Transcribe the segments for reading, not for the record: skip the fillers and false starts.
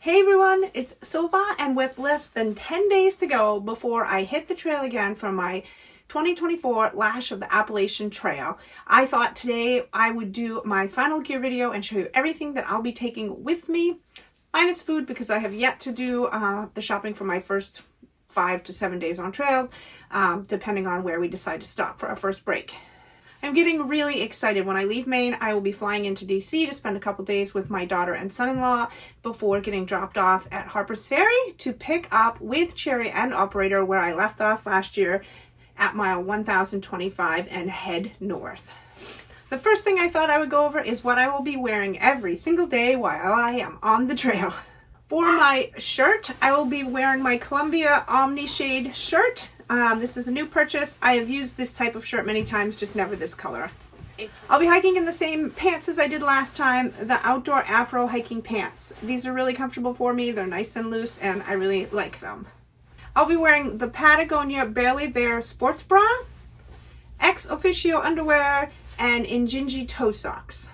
Hey everyone, it's Silva, and with less than 10 days to go before I hit the trail again for my 2024 Lash of the Appalachian Trail, I thought today I would do my final gear video and show you everything that I'll be taking with me, minus food because I have yet to do the shopping for my first 5 to 7 days on trail, depending on where we decide to stop for our first break. I'm getting really excited. When I leave Maine, I will be flying into DC to spend a couple days with my daughter and son-in-law before getting dropped off at Harper's Ferry to pick up with Cherry and Operator where I left off last year at mile 1025 and head north. The first thing I thought I would go over is what I will be wearing every single day while I am on the trail. For my shirt, I will be wearing my Columbia Omni shade shirt. This is a new purchase. I have used this type of shirt many times, just never this color. I'll be hiking in the same pants as I did last time, the outdoor Afro hiking pants. These are really comfortable for me. They're nice and loose and I really like them. I'll be wearing the Patagonia Barely their sports bra, Exofficio underwear, and Injinji toe socks.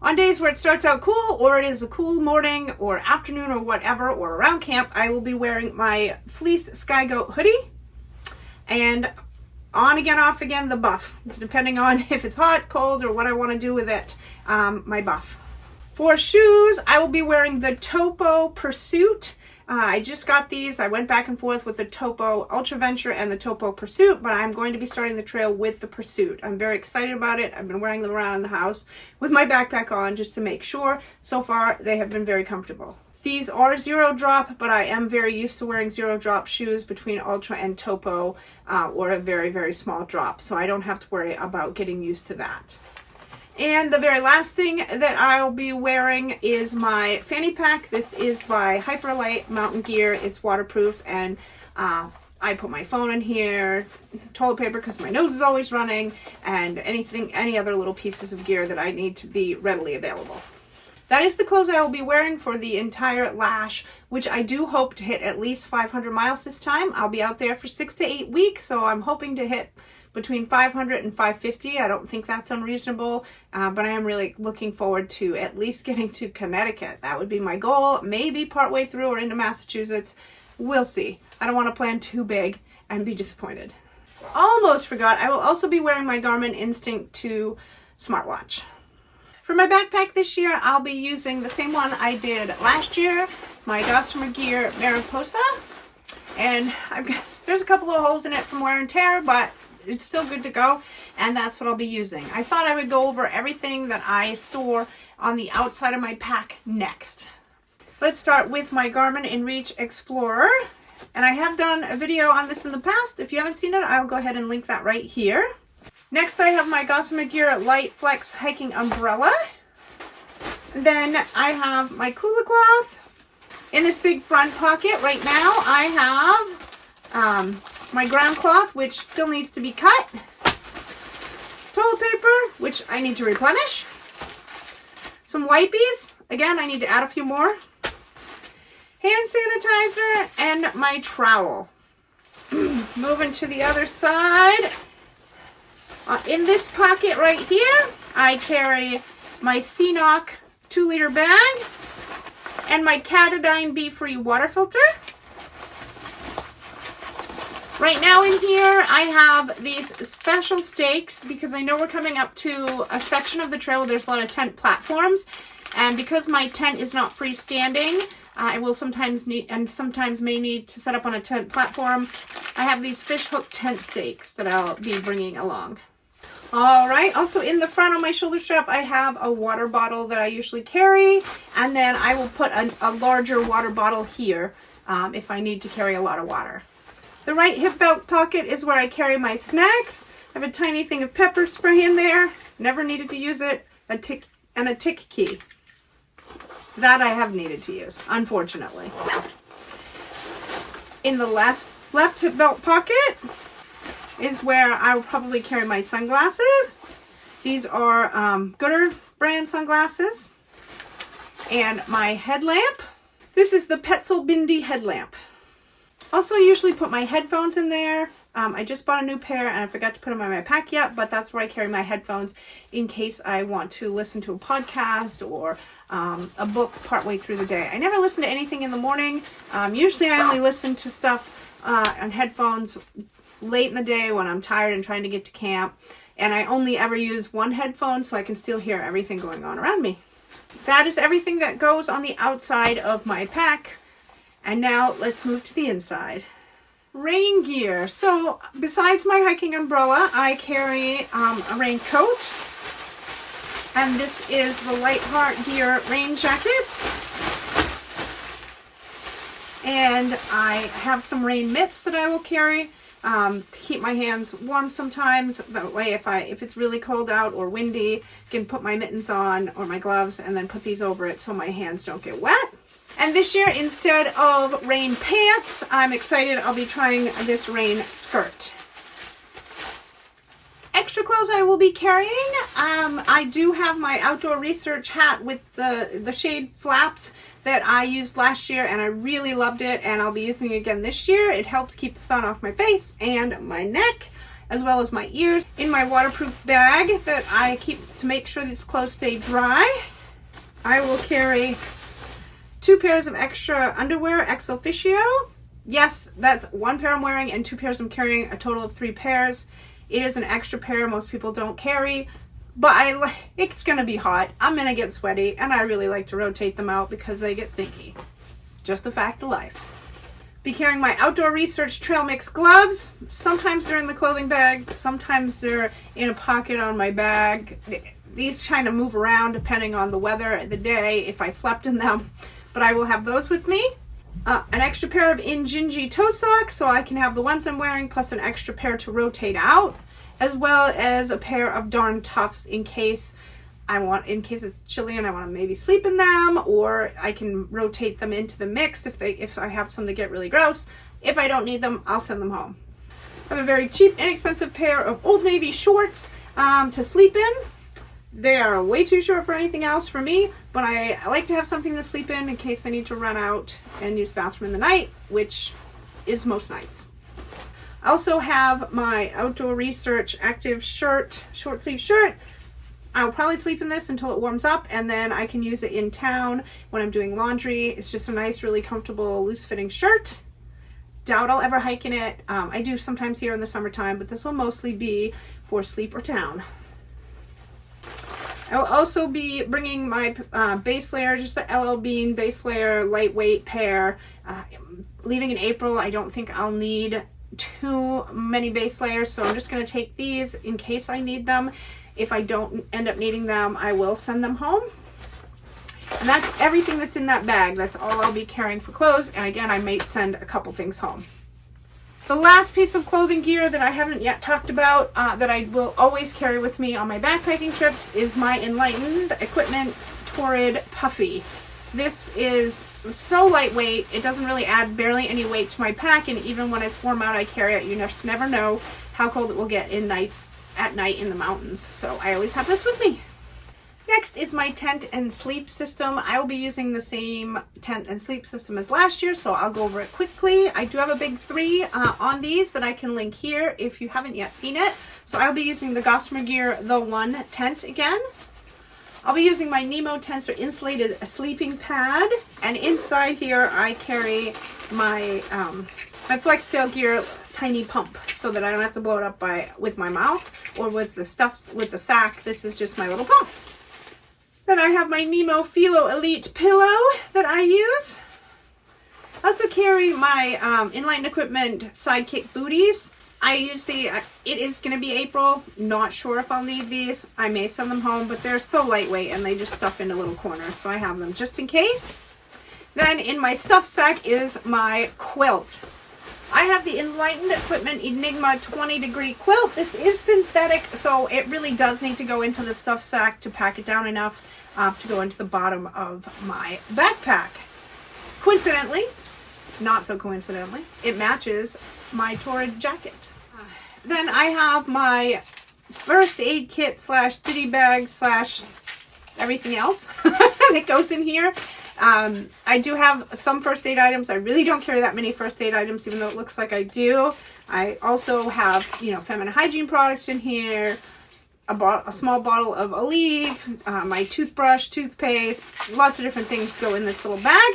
On days where it starts out cool, or it is a cool morning or afternoon or whatever, or around camp, I will be wearing my fleece Skygoat hoodie and on again, off again, the buff, depending on if it's hot, cold, or what I want to do with it, my buff. For shoes, I will be wearing the Topo Pursuit. I just got these. I went back and forth with the Topo Ultra Venture and the Topo Pursuit, but I'm going to be starting the trail with the Pursuit. I'm very excited about it. I've been wearing them around the house with my backpack on just to make sure. So far, they have been very comfortable. These are zero drop, but I am very used to wearing zero drop shoes between Ultra and Topo, or a very, very small drop, so I don't have to worry about getting used to that. And the very last thing that I'll be wearing is my fanny pack. This is by Hyperlite Mountain Gear. It's waterproof, and I put my phone in here, toilet paper because my nose is always running, and any other little pieces of gear that I need to be readily available. That is the clothes I will be wearing for the entire Lash, which I do hope to hit at least 500 miles this time. I'll be out there for 6 to 8 weeks, so I'm hoping to hit between 500 and 550. I don't think that's unreasonable, but I am really looking forward to at least getting to Connecticut. That would be my goal, maybe partway through or into Massachusetts. We'll see. I don't want to plan too big and be disappointed. Almost forgot, I will also be wearing my Garmin Instinct 2 smartwatch. For my backpack this year, I'll be using the same one I did last year, my Gossamer Gear Maripossa, and there's a couple of holes in it from wear and tear, but it's still good to go, and that's what I'll be using. I thought I would go over everything that I store on the outside of my pack next. Let's start with my Garmin InReach Explorer, and I have done a video on this in the past. If you haven't seen it, I'll go ahead and link that right here. Next, I have my Gossamer Gear Liteflex hiking umbrella. Then I have my Kula Cloth. In this big front pocket right now, I have my ground cloth, which still needs to be cut. Toilet paper, which I need to replenish. Some wipies. Again, I need to add a few more. Hand sanitizer and my trowel. Moving to the other side. In this pocket right here, I carry my CNOC 2-liter bag and my Katadyn BeFree water filter. Right now in here, I have these special stakes because I know we're coming up to a section of the trail where there's a lot of tent platforms, and because my tent is not freestanding, I will sometimes may need to set up on a tent platform. I have these fish hook tent stakes that I'll be bringing along. All right, also in the front on my shoulder strap, I have a water bottle that I usually carry, and then I will put a larger water bottle here if I need to carry a lot of water. The right hip belt pocket is where I carry my snacks. I have a tiny thing of pepper spray in there. Never needed to use it. A tick key. That I have needed to use, unfortunately. In the left hip belt pocket is where I will probably carry my sunglasses. These are Gooder brand sunglasses. And my headlamp. This is the Petzl Bindi headlamp. Also usually put my headphones in there, I just bought a new pair and I forgot to put them in my pack yet, but that's where I carry my headphones in case I want to listen to a podcast or a book partway through the day. I never listen to anything in the morning. Usually I only listen to stuff on headphones late in the day when I'm tired and trying to get to camp. And I only ever use one headphone so I can still hear everything going on around me. That is everything that goes on the outside of my pack. And now let's move to the inside. Rain gear. So besides my hiking umbrella, I carry a raincoat. And this is the LightHeart Gear rain jacket. And I have some rain mitts that I will carry to keep my hands warm sometimes. That way if it's really cold out or windy, I can put my mittens on or my gloves and then put these over it so my hands don't get wet. And this year, instead of rain pants, I'm excited I'll be trying this rain skirt. Extra clothes I will be carrying. I do have my outdoor research hat with the shade flaps that I used last year and I really loved it, and I'll be using it again this year. It helps keep the sun off my face and my neck as well as my ears. In my waterproof bag that I keep to make sure these clothes stay dry, I will carry 2 pairs of extra underwear, Exofficio. Yes, that's 1 pair I'm wearing and 2 pairs I'm carrying, a total of 3 pairs. It is an extra pair most people don't carry, but it's gonna be hot. I'm gonna get sweaty and I really like to rotate them out because they get stinky. Just a fact of life. Be carrying my outdoor research trail mix gloves. Sometimes they're in the clothing bag, sometimes they're in a pocket on my bag. These kind of move around depending on the weather, the day, if I slept in them. But I will have those with me. An extra pair of Injinji toe socks so I can have the ones I'm wearing plus an extra pair to rotate out, as well as a pair of darn tufts in case it's chilly and I want to maybe sleep in them, or I can rotate them into the mix if I have some that get really gross. If I don't need them, I'll send them home. I have a very cheap, inexpensive pair of Old Navy shorts to sleep in. They are way too short for anything else for me, but I like to have something to sleep in case I need to run out and use the bathroom in the night, which is most nights. I also have my outdoor research active shirt, short sleeve shirt. I'll probably sleep in this until it warms up, and then I can use it in town when I'm doing laundry. It's just a nice, really comfortable, loose fitting shirt. Doubt I'll ever hike in it. I do sometimes here in the summertime, but this will mostly be for sleep or town. I'll also be bringing my base layer, just a LL Bean base layer, lightweight pair. Leaving in April, I don't think I'll need too many base layers, so I'm just going to take these in case I need them. If I don't end up needing them, I will send them home. And that's everything that's in that bag. That's all I'll be carrying for clothes, and again, I may send a couple things home. The last piece of clothing gear that I haven't yet talked about that I will always carry with me on my backpacking trips is my Enlightened Equipment Torrid Puffy. This is so lightweight, it doesn't really add barely any weight to my pack, and even when it's warm out I carry it. You just never know how cold it will get at night in the mountains, so I always have this with me. Next is my tent and sleep system. I will be using the same tent and sleep system as last year, so I'll go over it quickly. I do have a big 3 on these that I can link here if you haven't yet seen it. So I'll be using the Gossamer Gear The One tent again. I'll be using my Nemo Tensor insulated sleeping pad, and inside here I carry my my FlexTail Gear tiny pump so that I don't have to blow it up with my mouth or with the sack. This is just my little pump. Then I have my Nemo Philo Elite pillow that I use. I also carry my Enlightened Equipment Sidekick booties. I use it is going to be April. Not sure if I'll need these. I may send them home, but they're so lightweight and they just stuff into little corners, so I have them just in case. Then in my stuff sack is my quilt. I have the Enlightened Equipment Enigma 20 degree quilt. This is synthetic, so it really does need to go into the stuff sack to pack it down enough to go into the bottom of my backpack. Coincidentally, not so coincidentally, it matches my Torrid jacket. Then I have my first aid kit / ditty bag / everything else that goes in here. I do have some first aid items. I really don't carry that many first aid items, even though it looks like I do. I also have, feminine hygiene products in here, a small bottle of Aleve, my toothbrush, toothpaste, lots of different things go in this little bag.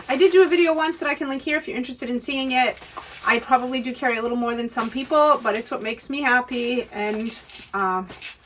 I did do a video once that I can link here if you're interested in seeing it. I probably do carry a little more than some people, but it's what makes me happy, and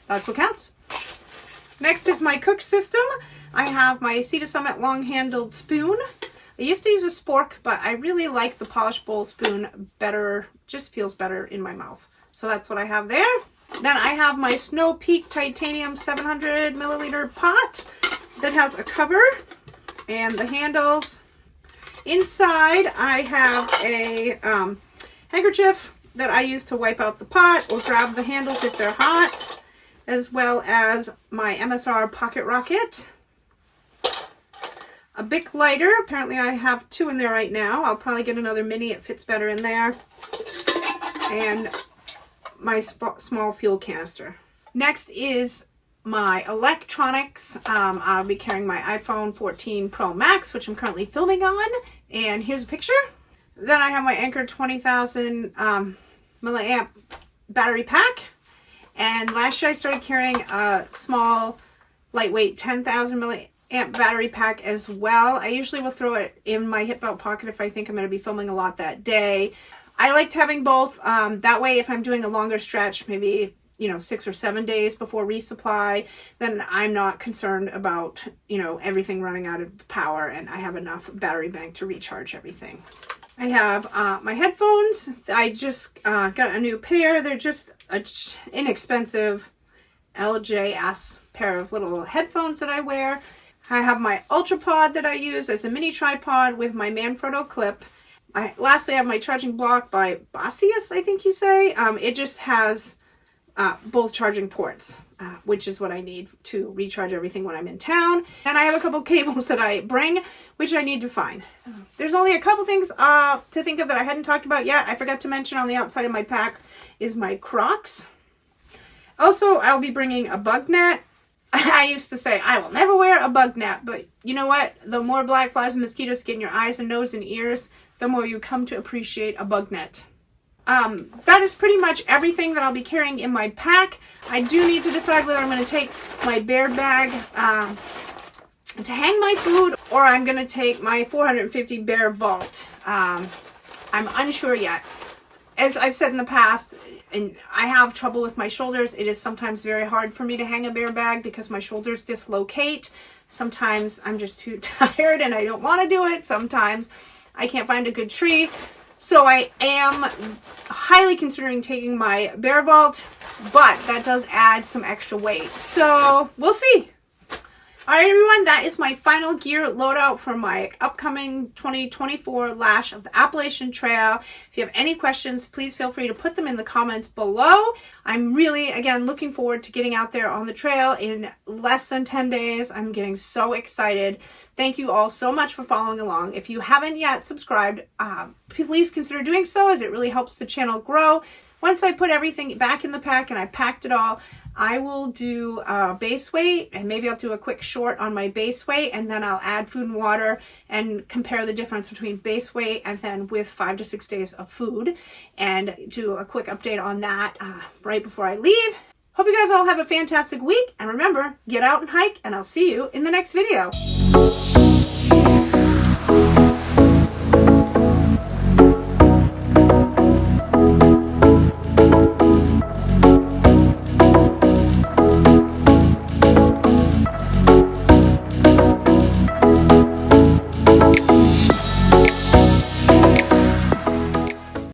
that's what counts. Next is my cook system. I have my Sea to Summit long-handled spoon. I used to use a spork, but I really like the polished bowl spoon better. Just feels better in my mouth. So that's what I have there. Then I have my Snow Peak titanium 700 milliliter pot that has a cover and the handles. Inside I have a handkerchief that I use to wipe out the pot or grab the handles if they're hot, as well as my MSR pocket rocket. A Bic lighter. Apparently I have 2 in there right now. I'll probably get another mini. It fits better in there. And my small fuel canister. Next is my electronics. I'll be carrying my iPhone 14 Pro Max, which I'm currently filming on. And here's a picture. Then I have my Anker 20,000 milliamp battery pack. And last year I started carrying a small, lightweight 10,000 milliamp battery pack as well. I usually will throw it in my hip belt pocket if I think I'm going to be filming a lot that day. I liked having both. That way, if I'm doing a longer stretch, maybe 6 or 7 days before resupply, then I'm not concerned about everything running out of power, and I have enough battery bank to recharge everything. I have my headphones. I just got a new pair. They're just an inexpensive LJS pair of little headphones that I wear. I have my Ultra Pod that I use as a mini tripod with my Manfrotto clip. Lastly, I have my charging block by Bossius, I think you say. It just has both charging ports, which is what I need to recharge everything when I'm in town. And I have a couple cables that I bring, which I need to find. There's only a couple things to think of that I hadn't talked about yet. I forgot to mention on the outside of my pack is my Crocs. Also, I'll be bringing a bug net. I used to say I will never wear a bug net, but you know what? The more black flies and mosquitoes get in your eyes and nose and ears, the more you come to appreciate a bug net. That is pretty much everything that I'll be carrying in my pack. I do need to decide whether I'm going to take my bear bag to hang my food, or I'm going to take my 450 bear vault. I'm unsure yet. As I've said in the past, and I have trouble with my shoulders, it is sometimes very hard for me to hang a bear bag because my shoulders dislocate. Sometimes I'm just too tired and I don't want to do it. Sometimes I can't find a good tree. So I am highly considering taking my bear vault, but that does add some extra weight. So we'll see. All right, everyone, that is my final gear loadout for my upcoming 2024 Lash of the Appalachian Trail. If you have any questions, please feel free to put them in the comments below. I'm really, again, looking forward to getting out there on the trail in less than 10 days. I'm getting so excited. Thank you all so much for following along. If you haven't yet subscribed, please consider doing so, as it really helps the channel grow. Once I put everything back in the pack and I packed it all, I will do base weight, and maybe I'll do a quick short on my base weight, and then I'll add food and water and compare the difference between base weight and then with 5 to 6 days of food, and do a quick update on that right before I leave. Hope you guys all have a fantastic week, and remember, get out and hike, and I'll see you in the next video.